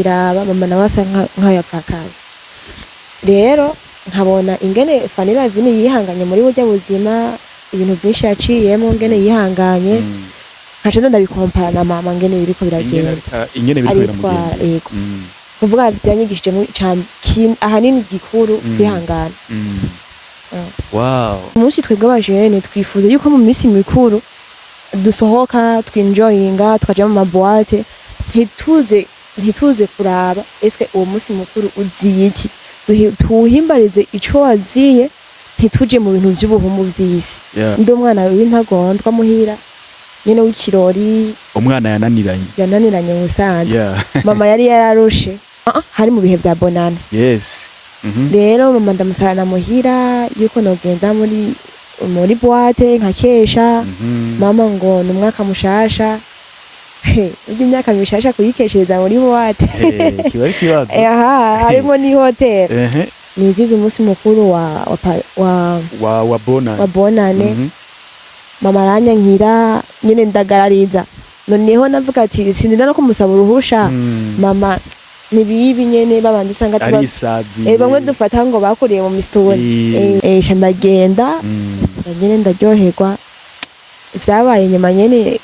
iraba mama nawe asa nk'ayapfakaye rero nkabona ingene Fanny Lavine yihanganye muri burya buzima ibintu byinshi yaciyemo ngene yihanganye nkaca ndabikompara na mama ngene biriko biragenda ingene biriko biramugenda yego kuvuga byanyigishije mu ahanini gikuru kwihangana. Wow. Umunsi twebwe abajene twifuza yuko mu minsi mikuru dusohoka twinjoyinga twaje mu maboate ntituze kuraba eske uwo munsi mukuru uziye iki tuhimbarize ico waziye ntituje mu bintu by'ubuhumu vy'isi. Ndi umwana w'intagondwa muhira nyene w'ikirori umwana yananiranye musanze mama yari yararushe hari mu bihe vya bonana. Yes. Rero mama ndamusarana muhira yuko nogenda muri boate nkakesha mama ngo numwaka mushasha ujye imyaka mishasha kuyikeshereza muri boate kiba ari kibazo harimo ni hotel nizize umunsi mukuru wa bonane mama aranya nkira nyene ndagarariza noneho navuga ati sindina no kumusaba uruhusha mama nibibi nyene babandi usanga bamwe dufata ngo bakuriye mu misturi ndagenda nyene ndaryoherwa vyabaye nyuma nyene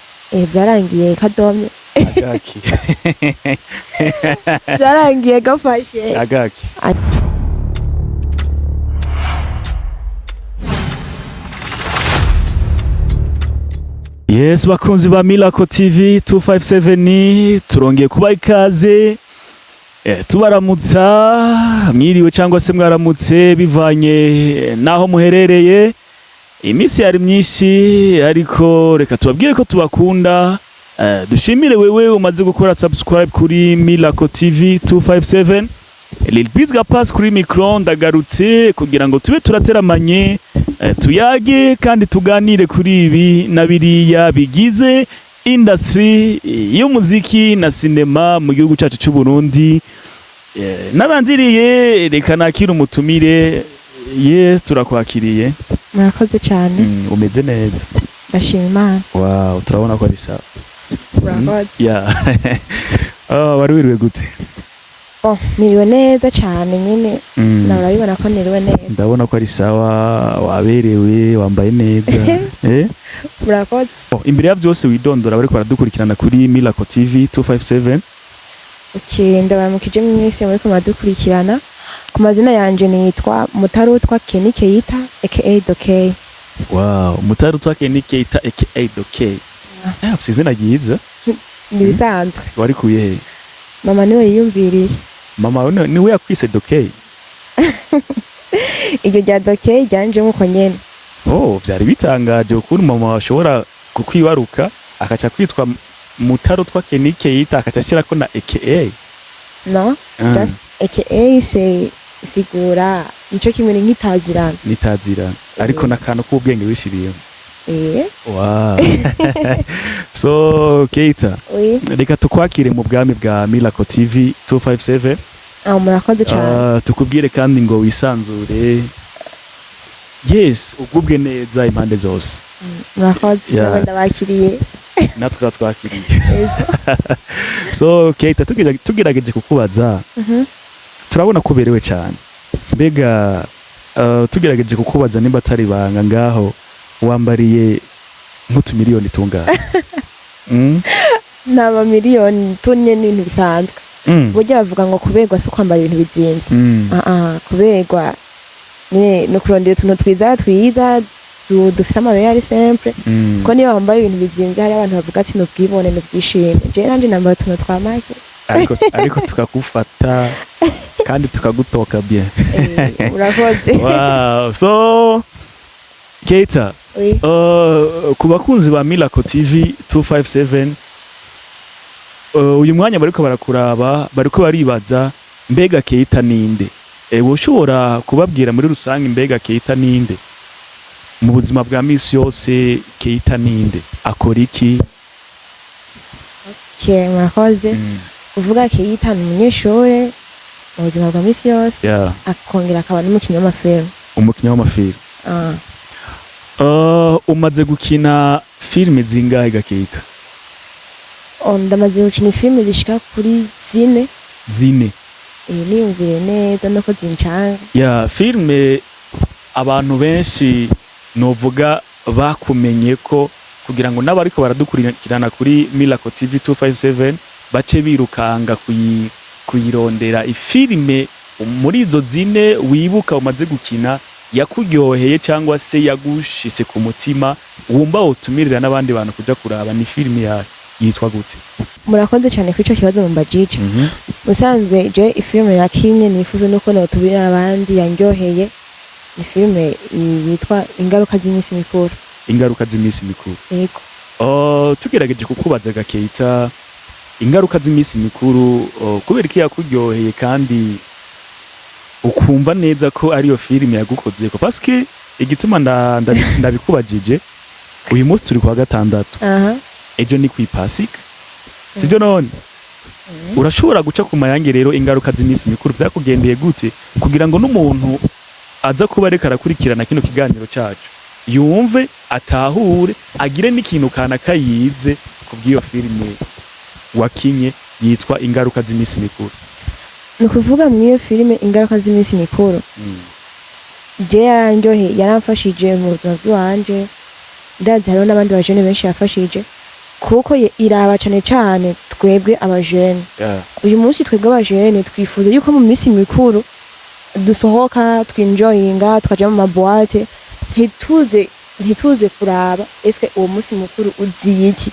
vyarangiye kadomye agaki vyarangiye gafashe agaki. Yes, bakunzi ba Miracle TV 257 turongeye kuba ikaze tubaramutsa mwiriwe cyangwa se mwaramutse bivanye naho muherereye. Imisi yari myinshi ariko reka tubabwire ko tubakunda. Dushimire wewe umaze gukora subscribe kuri Miracle TV 257. Lil Bizga pass kuri micro ndagarutse kugira ngo tube turateramanye tuyage kandi tuganire kuri ibi na biriya bigize industry y'umuziki na cinema mu gihugu cyacu cy'u Burundi. Naranziriye reka nakira umutumire. Yes, turakwakiriye. Murakoze cyane. Umeze neza? Ndashima Imana. Wow, turabona ko ari sawa. Murakoze. Wari wiriwe gute? Niriwe neza cyane nyine urabibona ko niriwe neza. Ndabona ko ari sawa, waberewe, wambaye neza. Murakoze. Imbere ya byose widondora bariko baradukurikirana kuri Miracle TV 257. Ndabamukije mwese muri ko madukurikirana. Ku mazina yanje nitwa Mutarutwa Kenny Keita aka Dokey. Wow, Mutarutwa Kenny Keita aka Dokey. Izina ryiza. Nibisanzwe. Wari kuye he? Mama niwe yiyumviriye. Mama niwe yakwise Dokey. Iryo rya Dokey ryanje nkuko nyene. Byari bitangaje ukuntu mama washobora kukwibaruka akaca kwitwa Mutarutwa Kenny Keita akaca ashirako na aka. No, just aka sigura nico kimwe nk'itazirana. Nitazirana. Ariko nakantu k'ubwenge wishiriyemo. Wow. So Keita, reka tukwakire mu bwami bwa Miracle TV 257. Murakoze cyane. Tukubwire kandi ngo wisanzure. Yes, ugubwe neza impande zose. Murakoze ndabakiriye. Natwe twakiriye. So Keita, tugerageje kukubaza. Turabona ko berewe cyane. Mbega tugerageje kukubaza nimba atari banga ngaho wambariye nk'utumiliyoni tungana. Naba miliyoni tunye n'ibintu bisanzwe. Burya bavuga ngo kuberwa si kwambara ibintu bizimvye. Kuberwa no kurondera utuntu twiza dufise amabere ari simple. Ko niyo wambaye ibintu bizimvye hari abantu bavuga ati nubwibone nubwishime. Je nanje nambara utuntu twa make. Ariko tukakufata kandi tukagutoka bien. Urakoze. Wow. So Keita, ku bakunzi ba Miracle TV 257 uyu mwanya bariko barakuraba bariko baribaza mbega Keita ninde? Woshobora kubabwira muri rusange mbega Keita ninde? Mu buzima bwa misi yose Keita ninde? Akora iki? Murakoze. Uvuga Keita ni umunyeshuri mu buzima bwa misi yose. Akongera akaba n'umukinnyi w'amafilm. Umukinnyi w'amafilm. Umaze gukina filime zingahe Keita? Ndamaze gukina filime zishika kuri 4. zine. niyumvire neza nuko zincanga. Ya filme abantu benshi novuga bakumenye ko kugira ngo n'abariko baradukurikirana kuri Miracle TV 257 bace birukanga kuyirondera ifilme muri izo zine wibuka umaze gukina yakuryoheye cyangwa se yagushise ku mutima wumva wotumirira n'abandi bantu kuja kuraba ni filme yayo yitwa gute? Murakoze cyane kuri ico kibazo mumbajije. Usanzwe je ifilme nakinye nifuza nuko notubirira abandi yanryoheye ni filme yitwa Ingaruka z'iminsi mikuru. Ingaruka z'iminsi mikuru. Yego. Tugerageje kukubaza Keita, ingaruka z'iminsi mikuru kubera iki yakuryoheye kandi ukumva neza ko ariyo filme yagukoze ko parce que igituma ndabikubajije uyu munsi turi kwa gatandatu. Ejo ni kwipasika. Sivyo none? Urashobora guca ku mayange rero ingaruka z'iminsi mikuru byakugendeye gute kugira ngo n'umuntu aza kuba reka arakurikirana kino kiganiro cyacu yumve atahure agire n'ikintu kana kayize kubw'iyo filme wakinye yitwa Ingaruka z'iminsi mikuru? Ni kuvuga mu iyo filme Ingaruka z'iminsi mikuru je yaranryoheye yaramfashije mu buzima bwanje, ndazi hariho n'abandi bajene benshi yafashije kuko iraba cane twebwe abajene. Uyu munsi twebwe abajene twifuza yuko mu minsi mikuru dusohoka twinjoyinga tukaja mu maboate ntituze kuraba eske uwo munsi mukuru uziye iki,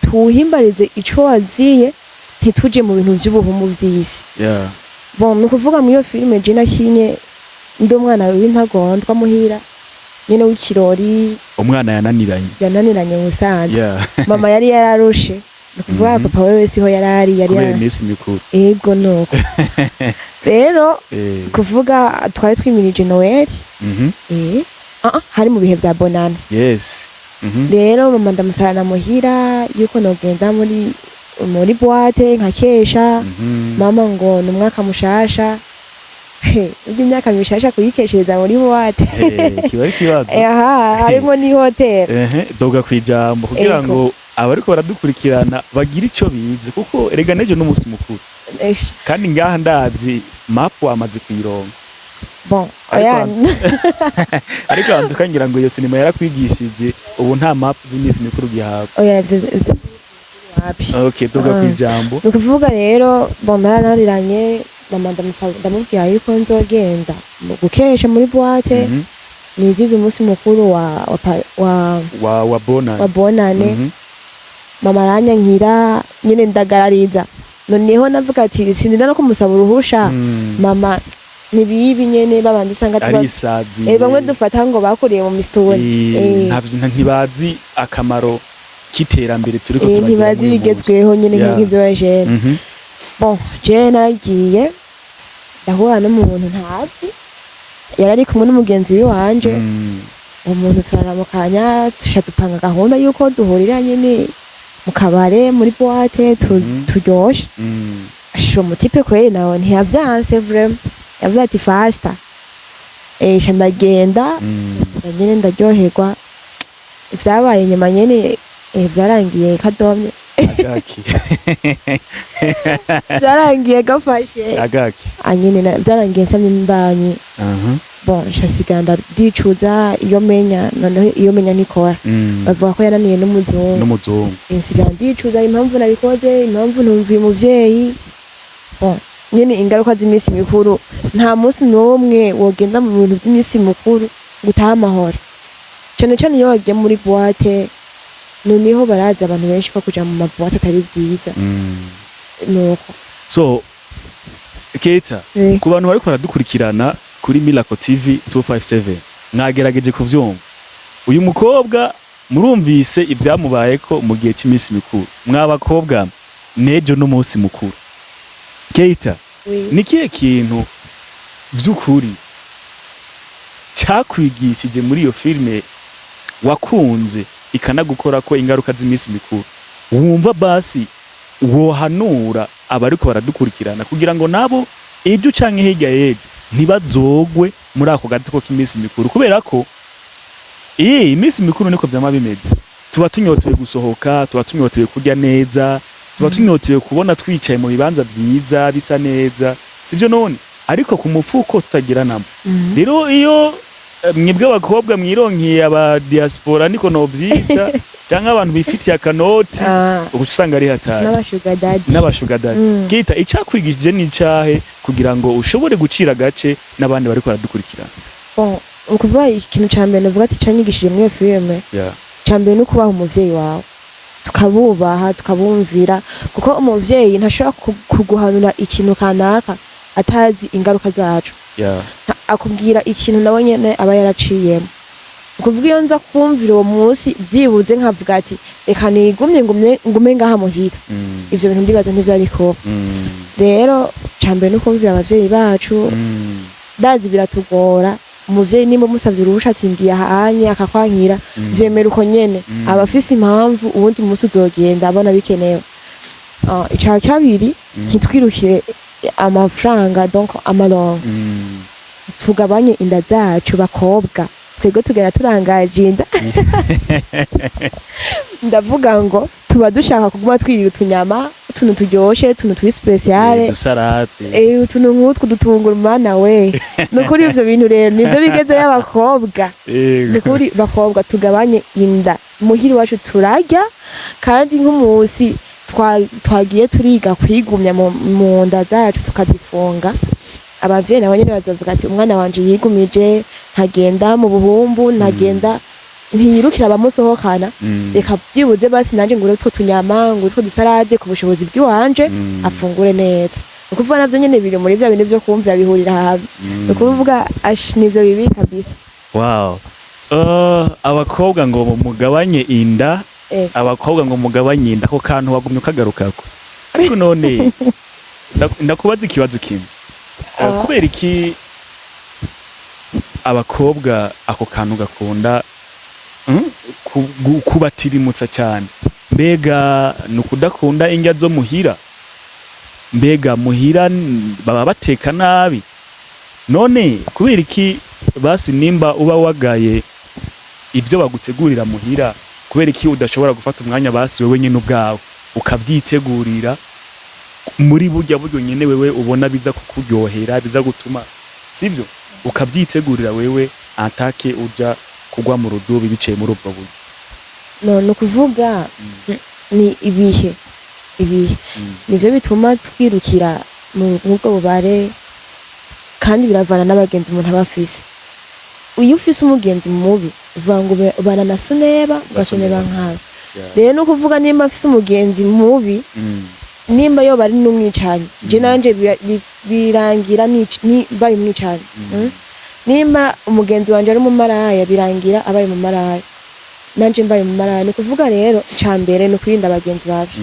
tuhimbarize ico waziye ntituje mu bintu vy'ubuhumu vy'isi. Bon, ni kuvuga mu iyo filme je nakinye ndi umwana w'intagondwa muhira nyene w'ikirori, umwana yananiranye musanze. Mama yari yararushe, ni kuvuga papa wewe siho yari kubera iminsi mikuru. Ego nuko rero kuvuga twari twimirije Noel. Hari mu bihe vya bonana. Rero mama ndamusarana muhira yuko nogenda muri boate nkakesha. Mama ngo ni umwaka mushasha. Ujya imyaka mishasha kuyikeshereza muri boate. Kiba ari kibazo. Harimo ni hotel. Doga kwijambo kugira ngo abariko baradukurikirana bagira ico bize kuko erega nejo n'umunsi mukuru. Kandi ngaha ndazi map wamaze kuyironka. Bon, ariko andukangira ngo iyo sinema yarakwigishije ubu nta map z'iminsi mikuru gihabwa. Okay, doga kwijambo. Nukuvuga rero bon narariranye mama ndamubwira yuko nzogenda gukesha muri boate nizize umunsi mukuru wa bonane. Mama aranyankira nyene ndagarariza, noneho navuga ati sindina no kumusaba uruhusha. Mama nibibi nyene babandi usanga bamwe dufata ngo bakuriye mu mistone ntibazi akamaro k'iterambere turiko turagira, ntibazi bigezweho nyene nk'ivyo bajene. Bon, je nagiye ndahura n'umuntu ntazi, yarari kumwe n'umugenzi wanje. Umuntu turaramukanya tusha dupanga gahunda yuko duhurira nyene mu kabare muri boate turyoshe. Asho mutipe kweli nawe ntiyavyanse vraiment, yavuze ati faster. Sha ndagenda nyene ndaryoherwa. Ivyabaye nyuma nyene vyarangiye kadomye. Agaki. Vyarangiye gafashe. Agaki. Anyene vyarangiye samye imbanyi. Bon, shasiganda dicuza iyo menya nikora. Bavuga ko yananiye n'umuzungu. Insiganda dicuza impamvu nabikoze, impamvu ntumviye umuvyeyi. Bon, nyene ingaruka z'iminsi mikuru nta munsi n'umwe wogenda mu bintu by'iminsi mikuru gutaha amahoro. Cyane iyo wagiye muri boate noneho baraza abantu benshi ko kuja mu maboate atari vyiza. Nuko. So Keita, ku bantu bariko baradukurikirana kuri Miracle TV 257 mwagerageje kuvyumva uyu mukobwa murumvise ibyamubayeko mu gihe cy'iminsi mikuru. Mwabakobwa nejo n'umunsi mukuru. Keita, nikiye kintu vy'ukuri cakwigishije muri iyo filme wakunze ikanagukora ko ingaruka z'iminsi mikuru wumva basi wohanura abariko baradukurikirana kugira ngo nabo ibyo canke hirya yejo ntibazogwe muri ako gateko k'iminsi mikuru, kubera ko iminsi mikuru niko vyama bimeze. Tuba tunyotewe gusohoka, tuba tunyotewe kurya neza, tuba tunyotewe kubona twicaye mu bibanza vyiza bisa neza sivyo none ariko ku mufuko tutagira namba rero iyo mwebwe abakobwa mwironkiye aba diaspora niko novyita cyangwa abantu bifitiye akanoti usanga ari hatari n'abashuga daddy kita icakwigishije n'icahe kugira ngo ushobore gucira gace n'abandi bariko baradukurikirana ukuvuga ikintu ca mbere novuga ati canyigishije muri filme ca mbere no kubaha umuvyeyi wawe tukabubaha tukabumvira kuko umuvyeyi ntashobora kuguhanura ikintu kanaka atazi ingaruka zacu akubwira ikintu nawe nyene aba yaraciyemo ukuvuga iyo nza kumvira uwo munsi byibuze nkavuga ati reka nigumye ngume ngaha muhira ivyo bintu ndibaza ntivyariko rero cambere no kumvira abavyeyi bacu dazi biratugora umuvyeyi nimba umusavye uruhusha ati ngiye ahanye akakwankira vyemera uko nyene aba afise impamvu ubundi munsi uzogenda abona bikenewe ica kabiri ntitwirukire amafaranga donc amarongo tugabanye inda zacu bakobwa twego tugera turangaje inda ndavuga ngo tuba dushaka kuguma twirira utunyama utuntu turyoshe utuntu turi speciale utuntu nk'utwo dutungura umwana we nukuri ivyo bintu rero nivyo bigeze y'abakobwa nukuri bakobwa tugabanye inda muhiri wacu turarya kandi nk'umunsi twagiye turiga kwigumya mu nda zacu tukazifunga abavyeyi nabo nyene bazovuga ati umwana wanje yigumije ntagenda mu buhumbu ntagenda ntiyirukira abamusohokana reka byibuze basi nanje ngure utwo tunyama ngure utwo dusarade ku bushobozi bw'iwanje afungure neza ukuvuga navyo nyene biri muri vya bintu vyo kumvira bihurira habi ukuvuga nivyo bibi kabisa abakobwa ngo mugabanye inda abakobwa ngo mugabanye inda ko kantu wagumye ukagarukako ariko none ndakubaza ikibazo kimwe kubera iki abakobwa ako kantu gakunda kubatirimutsa cyane mbega nukudakunda indya zo muhira mbega muhira baba bateka nabi none kubera iki basi nimba uba wagaye ivyo bagutegurira muhira kubera iki udashobora gufata umwanya basi wewe nyine ubwawe ukavyitegurira muri burya buryo nyene wewe ubona biza kukuryohera biza gutuma sivyo ukavyitegurira wewe atake uja kugwa mu rudubi biciye muri ubwo buryo no kuvuga ni ibihe nivyo bituma twirukira mu bwo bubare kandi biravana n'abagenzi umuntu aba afise uyu ufise umugenzi mubi uvuga ngo ubana na suneba ugasoneba nkawe rero no kuvuga nimba afise umugenzi mubi nimba yo bari n'umwicanyi je nanje birangira ni bari umwicanyi nimba umugenzi wanje ari mu maraya birangira abaye mu maraya nanje mbaye mu maraya ni kuvuga rero cambere no kwirinda abagenzi bacu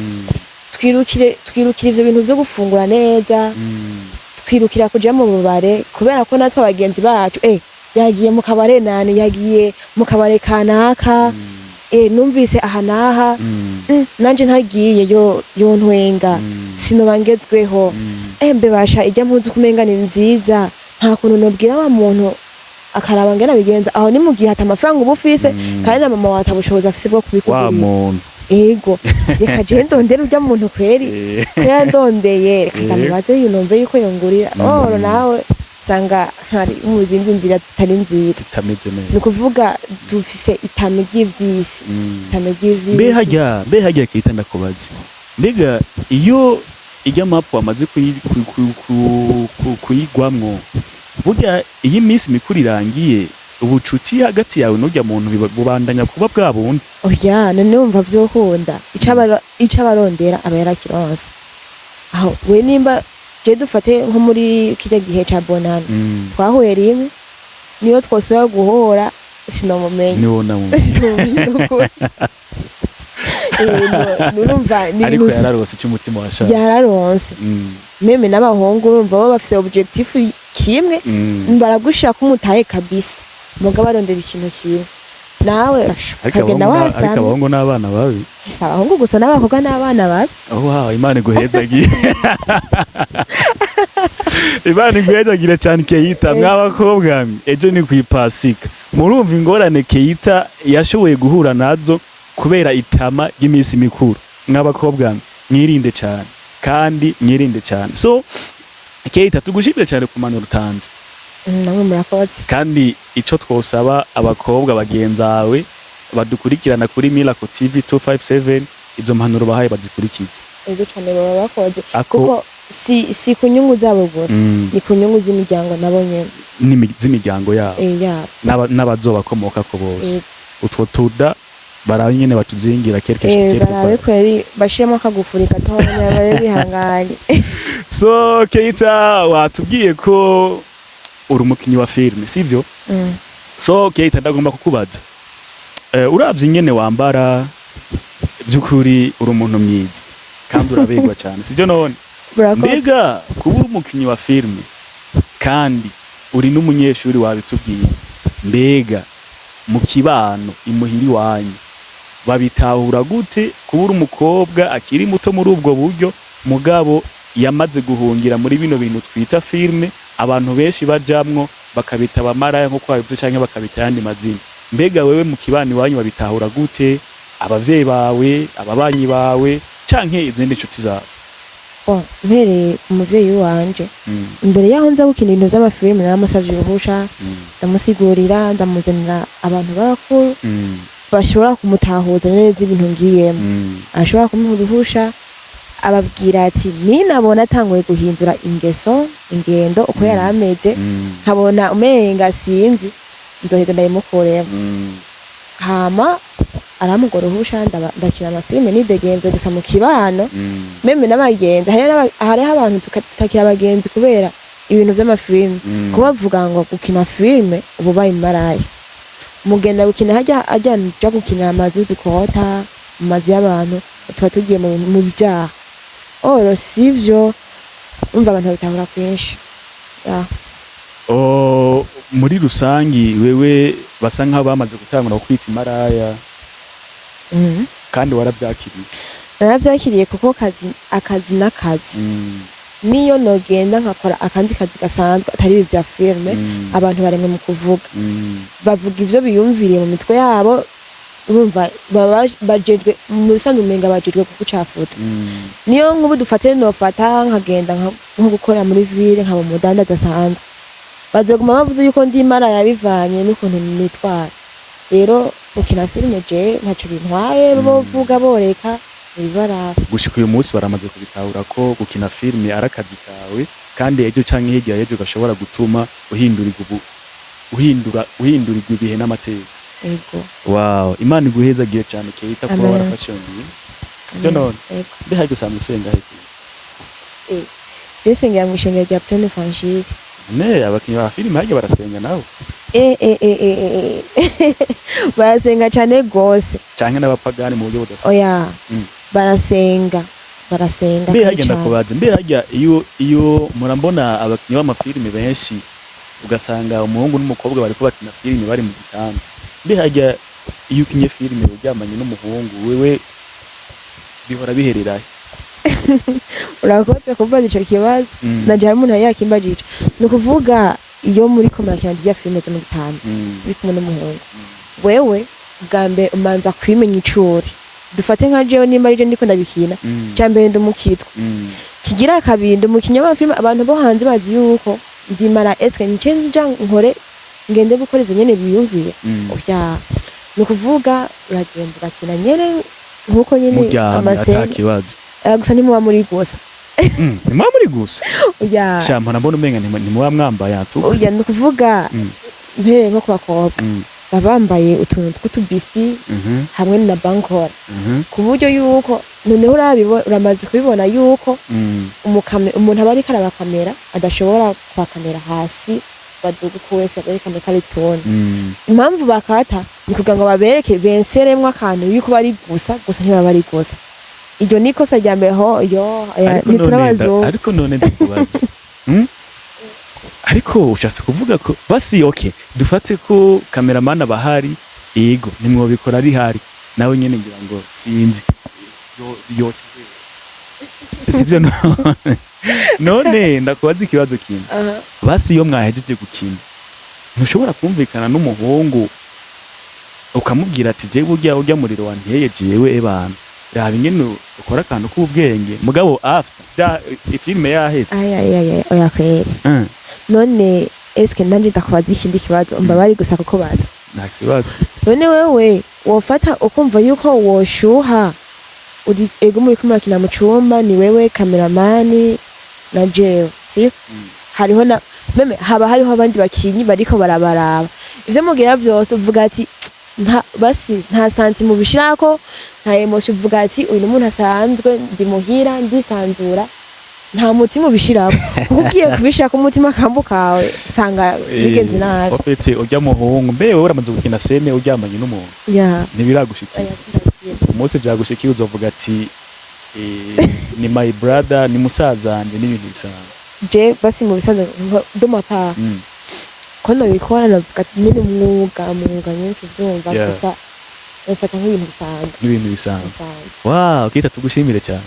twirukire ivyo bintu vyo gufungura neza twirukira kuja mu bubare kubera ko natwe abagenzi bacu yagiye mu kabare nani yagiye mu kabare kanaka numvise aha naha nanje ntagiye yo ntwenga sinobangezweho mbe basha ijya mpuzu kumenga ni nziza nta kuntu nobwira wa muntu akaraba ngena bigenza aho ni mu gihe ata amafaranga uba ufise kandi na mama watabushoboza afise bwo kubikugurira wa muntu ego reka je ndondera urya muntu kweri ko yandondeye reka mubaze yunomve yuko yongurira nawe sanga hari umuzindi nzira zitari nziza zitameze neza ni kuvuga dufise itame ry'ivyisi mbe hajya kita ndakubaza mbega iyo ijya mapu wamaze kuyigwamwo burya iyi minsi mikuru irangiye ubucuti hagati yawe n'urya muntu bubandanya kuba bwa bundi oya none wumva vyohunda icabarondera aba yarakironse aho we nimba je dufate nko muri kirya gihe ca bonana twahuye rimwe niyo twosubira guhora sinomumenye nurumva ariko yararose cy'umutima washaka yararonse meme n'abahungu urumva bo bafise objectif kimwe baragushaka umutaye kabisa mugabo arondera ikintu kimwe nawe kagenda wasanga ariko abahungu n'abana babi abahungu gusa n'abakobwa n'abana babi Imana iguhezagiye Imana iguhezagira cyane Keita mw'abakobwa ejo ni kwipasika murumva ingorane Keita yashoboye guhura nazo kubera itama y'iminsi mikuru mw'abakobwa mwirinde cyane kandi mwirinde cyane. So Keita tugushimire cyane ku manuro utanze. namwe murakoze. Kandi ico twosaba abakobwa bagenzawe badukurikirana kuri Miracle TV 257 izo mpanuro bahaye bazikurikiza. Ego cyane baba bakoze kuko si ku nyungu zabo gusa ni ku nyungu z'imiryango nabo nyene z'imiryango yabo n'abazobakomoka ko bose. Utwo tuda barabe nyene batuzingira kereke barabe kweri bashiremo akagufuri gatonya babe bihanganye. So Keita watubwiye ko uri umukinyi wa filme sivyo? So Keita ndagomba kukubaza uravye nyene wambara byukuri uri umuntu myiza kandi urabegwa cyane sivyo none? Mbega kuba uri umukinyi wa filme kandi uri n'umunyeshuri wabitubwiye, mbega mu kibano imuhiri wanyu babitahura gute kuba uri umukobwa akiri muto muri ubwo buryo mugabo yamaze guhungira muri bino bintu twita filme abantu benshi bajamwo bakabita abamaraya nko kwabivuze canke bakabita yandi mazina? Mbega wewe mu kibano wanyu babitahura gute, abavyeyi bawe, ababanyi bawe canke izindi nshuti zawe? Mpereye umuvyeyi wanje imbere yaho nza gukina ibintu vy'amafilme naramusavye uruhusha ndamusigurira ndamuzanira abantu bakuru bashobora kumutahuza neza ibintu ngiyemo, ashobora kumuha uruhusha ababwira ati ninabona atanguye guhindura ingendo uko yari ameze nkabona umenga sinzi nzoheza ndayimukuremo. Hama aramugora uruhusha ndakina amafilme nidegenze gusa mu kibano meme n'abagenda hariho abantu tutakira abagenzi kubera ibintu vy'amafilme kubavuga ngo gukina filme ubu bayimaraya mugenda gukina ajya gukinira amazu dukota mu mazu y'abantu tuba tugiye mu byaha sivyo umva abantu babitahura kwinshi. Muri rusangi wewe basa nk'aho bamaze gutangura kwita imaraya kandi warabyakiriye? Narabyakiriye kuko akazi n'akazi niyo nogenda nkakora akandi kazi gasanzwe atari ibi bya filme abantu baremwe mu kuvuga bavuga ivyo biyumviriye mu mitwe yabo urumva bajejwe mu bisanzwe umenga bajejwe kugucafuza. Niyo nk'ubu dufatire nofata nkagenda nko gukora muri ville nkaba umudandaza asanzwe bazoguma bavuze yuko ndi imaraya bivanye n'ukuntu nitwara. Rero gukina filme je ntaco bintwaye bovuga boreka ibara. Gushika uyu munsi baramaze kubitahura ko gukina filme ari akazi kawe kandi ejo canke hirya y'ejo gashobora gutuma uhindura ibihe n'amateka. Ego. Wow, Imana iguhezagiye cyane Keita ko warafashe ngiye. Sibyo none? Mbe haje usanzwe usenga he? Jesengera mu ishengero rya Pleine Evangile. Ne abakinyi ba filme haje barasenga nawe? Barasenga cyane gose. Canke n'abapagani mu buryo budasa. Oya. Barasenga. Mbe hagenda kubaza mbe hajya iyo murambona abakinyi b'amafilme benshi ugasanga umuhungu n'umukobwa bari ko bakina filme bari mu gitanda. Mbe hajya iyo ukinye filme uryamanye n'umuhungu wewe bihora bihererahe? Urakoze kubaza ico kibazo naje hari umuntu yakimbajije nukuvuga iyo muri komakina ya filme zo mu gitanda bikumwe n'umuhungu wewe bwambe umanza kwimenya icuri dufate nka jewe nimba rije ndiko ndabikina cyambere ndumukitwa kigira kabindi umukinya wa filme abantu bo hanze bazi yuko ndimara eske ncenja nkore ngende gukora ivyo nyene biyumviye oya nukuvuga uragenda bakina nyene nkuko nyene amakibazo gusa nimuba muri gusa nimuba muri gusa oya shampa nabona umenga nimuba mwambaye atu oya nukuvuga mbere nko kubakobwa babambaye utuntu tw'utubisti hamwe na bankora ku buryo yuko noneho uramaze kubibona yuko umuntu aba ariko arabakamera adashobora kwakamera hasi baduga ko wese aberekane ko ari toni impamvu bakata ni kugira ngo babereke benseremwo akantu yuko bari gusa ntibaba bari gusa. Iryo nikosa rya mbere ntiturabazo ariko none ndikubaza ariko ushatse kuvuga ko basi okay dufate ko cameraman abahari yego nimwobikora ari hari nawe nyene ngira ngo sinzi yo sivyo none ndakubaza ikibazo kintu basi iyo mwahejeje gukina ntushobora kumvikana n'umuhungu ukamubwira ati je burya urya muriro wanteye jewe ebana raba ingene ukora akantu k'ubwenge mugabo after da filime yahetse aya oya kweli none eske ndanje ndakubaza ikindi kibazo mba bari gusa kuko baza nta kibazo none wewe wofata ukumva yuko woshuha uri ego muri kumwe kina mu cumba ni wewe kameramani na jewe si hariho na meme haba hariho abandi bakinyi bariko barabaraba ivyo mugira byose uvuga ati nta santi mu bishirako nta emotion uvuga ati uyu muntu asanzwe ndi muhira ndisanzura nta mutima ubishirako kuko ugiye kubishaka umutima kambu kawe sanga bigenze nabi ofete ujya muhungu mbe wewe uramaze gukina sene uryamanye n'umuntu ntibiragushikiye umunsi byagushikiye uzovuga ati ni my brother ni musazanje n'ibintu bisanzwe je basi mu bisanzwe ndoma pa kono bikora navuga ati nyine mwuga nyinshi byumva gusa ufata nk'ibintu bisanzwe wow Kita tugushimire cyane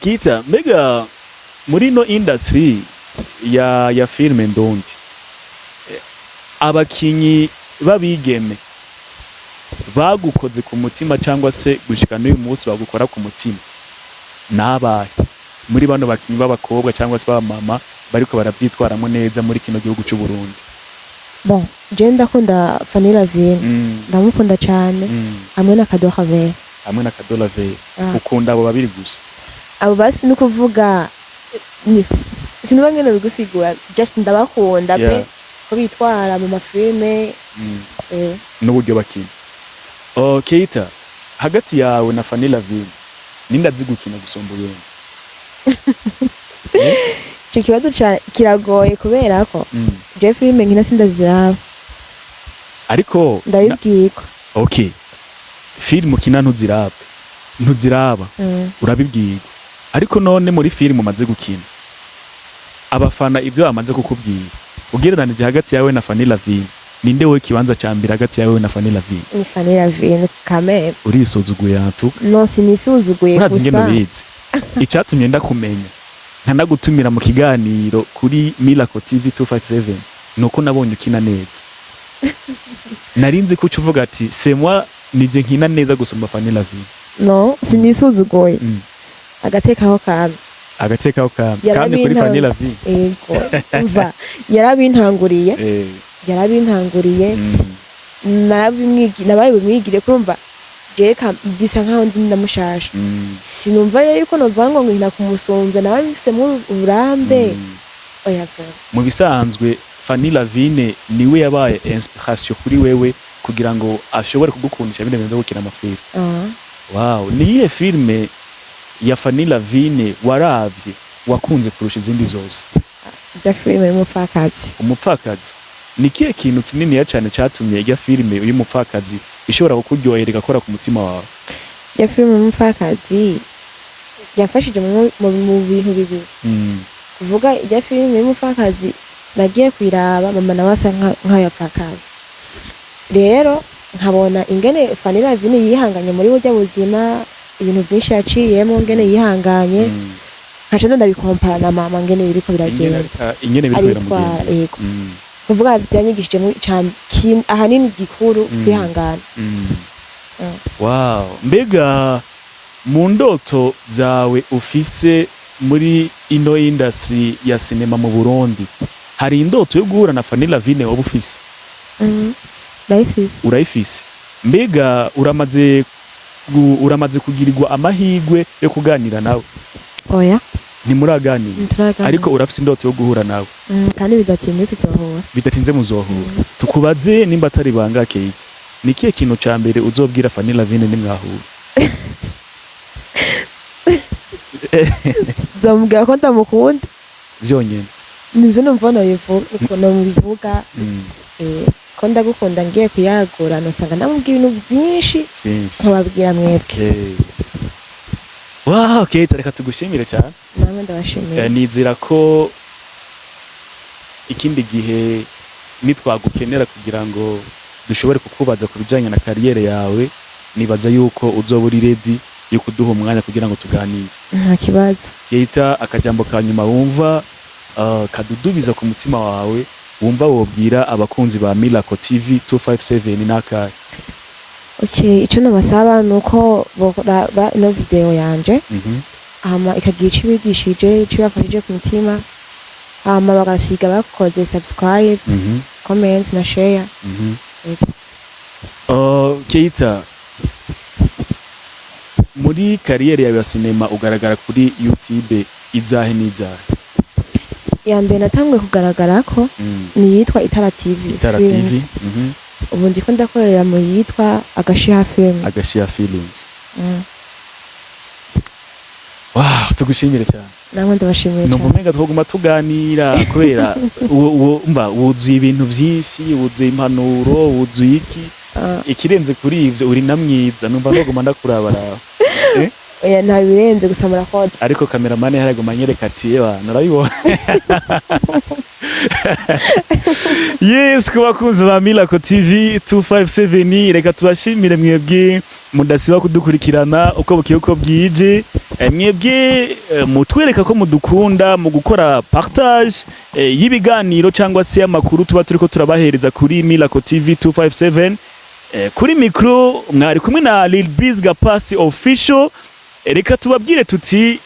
Kita mbega muri no industry ya filme ndondi abakinyi babigeme bagukoze ku mutima cyangwa se gushika n'uyu munsi bagukora ku mutima nabahe muri bano bakinyi b'abakobwa cyangwa se b'abamama bariko baravyitwaramo neza muri kino gihugu cy'u Burundi bon je ndakunda Fanny Lavine ndamukunda cyane hamwe na Kadola Ve ukunda abo babiri gusa abo basi no kuvuga sinuba ngene bigusigura just ndabakunda pe ko bitwara mu mafilme n'uburyo bakina Keita hagati yawe na Fanny Lavine ninda zigukina gusomba uyene cyo kibazo kiragoye kubera ko je filme nkina sindaziraba ariko ndabibwirwa okay film ukina ntuziraba urabibwirwa ariko none muri film umaze gukina abafana ivyo bamaze kukubwira ugereranije hagati yawe na Fanny Lavine ninde we kibanza cyambira hagati yawe na Fanny Lavine ni Fanny Lavine kamere urisuzuguye atu no sinisuzuguye gusa icyatumye ndakumenya ntanagutumira mu kiganiro kuri Miracle TV 257 nuko nabonye ukina neza narinzi ko uvuga ati c'est moi nije nkina neza gusumba Fanny Lavine no sinisuzuguye agatekaho kandi kuri Fanny Lavine ego umva yarabintanguriye nabaye bumwigire kurumva jeka bisa nkaho ndi ndamushasha sinumva rero yuko nova ngo nkina kumusumvya nawe bifise mu uburambe oya mu bisanzwe Fanny Lavine niwe yabaye inspiration kuri wewe kugira ngo ashobore kugukundisha bine byo gukina amafilme wow niye filme ya Fanny Lavine waravye wakunze kurusha izindi zose ya filme umupfakazi ni kiye kintu kinini ya cyane cyatumye ya filme y'umupfakazi ishobora kukuryohera igakora ku mutima wawe ya filme y'umupfakazi yafashije mu bintu bibiri kuvuga ya filme y'umupfakazi nagiye kwiraba mama nawe asa nk'ayapfakazi rero nkabona ingene Fanny Lavine yihanganye muri burya buzima ibintu byinshi yaciyemo ngene yihanganye nkaca ndabikompara na mama ngene biriko biragenda ingene biriko biramugenda yego kuvuga byanyigishije mu ahanini gikuru kwihangana wow mbega mu ndoto zawe ufise muri ino industry ya cinema mu Burundi hari indoto yo guhura na Fanny Lavine wowe ufise urayifise mbega uramaze kugirirwa amahigwe yo kuganira nawe oya ntimuraganira ariko urafise indoto yo guhura nawe kandi bidatinze muzohura tukubaze nimba atari banga Keita ni kiye kintu ca mbere uzobwira Fanny Lavine nimwahura zamubwira ko ndamukunda vyonyene nivyo numva bivuga ko ndagukunda ngiye kuyagura nosanga namubwira ibintu byinshi nkababwira mwebwe wow Keita reka tugushimire cyane namwe ndabashimiye nizera ko ikindi gihe nitwagukenera kugira ngo dushobore kukubaza ku bijanye na kariyere yawe nibaza yuko uzoba uri ready yo kuduha umwanya kugira ngo tuganire nta kibazo Keita akajambo ka nyuma wumva kadudubiza ku mutima wawe wumva wobwira abakunzi ba Miracle TV 257 nakaye Okay, icyo nabasaba ni uko boraba ino video yanje hama ikagira ico ibigishije ico ibafashije ku mutima hama bagasiga bakoze subscribe comment na share. Keita, muri kariyeri yawe ya sinema ugaragara kuri YouTube izahe n'izahe? Ya mbere natanguye kugaragara ko ni yitwa Itara TV. Itara TV. Ubu ndiko ndakorera mu yitwa Agashiha Films. Agashiha Films. Wow, tugushimire cyane. Namwe ndabashimire cyane. Numva twoguma tuganira kubera wuzuye ibintu byinshi, wuzuye impanuro, wuzuye iki ikirenze kuri ivyo uri namwiza numva noguma ndakurabara. Oya nta birenze gusa murakoze. Ariko cameraman haraguma nyereka ati yewe narabibona. Yes, kuba kunze ba Miracle TV 257 reka tubashimire mwebwe mudasiba kudukurikirana uko bukiye uko bwije. Mwebwe mutwereka ko mudukunda mu gukora partage y'ibiganiro cyangwa se amakuru tuba turiko turabahereza kuri Miracle TV 257. Kuri micro mwari kumwe na Lil Biz Gapasi official. Reka tubabwire tuti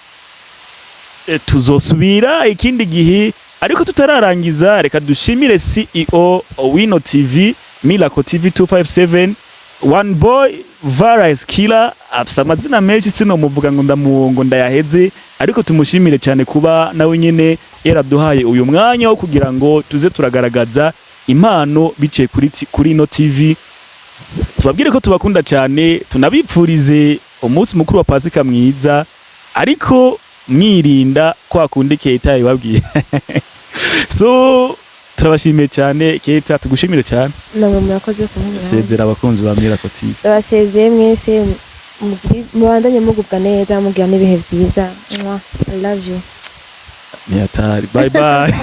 tuzosubira ikindi gihe ariko tutararangiza reka dushimire CEO Wino TV Miracle TV 257 One Boy Virus Killer afite amazina menshi sino muvuga ngo ndamuwongo ndayaheze ariko tumushimire cyane kuba nawe nyene yaraduhaye uyu mwanya wo kugira ngo tuze turagaragaza impano bice kuri ino TV. Tubabwire ko tubakunda cyane tunabipfurize umunsi mukuru wa Pasika mwiza ariko mwirinda kwa kundi Keita yababwiye. So turabashimiye cyane Keita, tugushimire cyane. Namwe murakoze kumenya. Sezera abakunzi ba Miracle TV. Basezeye mwese mubandanye mugubwa neza mugira n'ibihe byiza. I love you. Bye bye.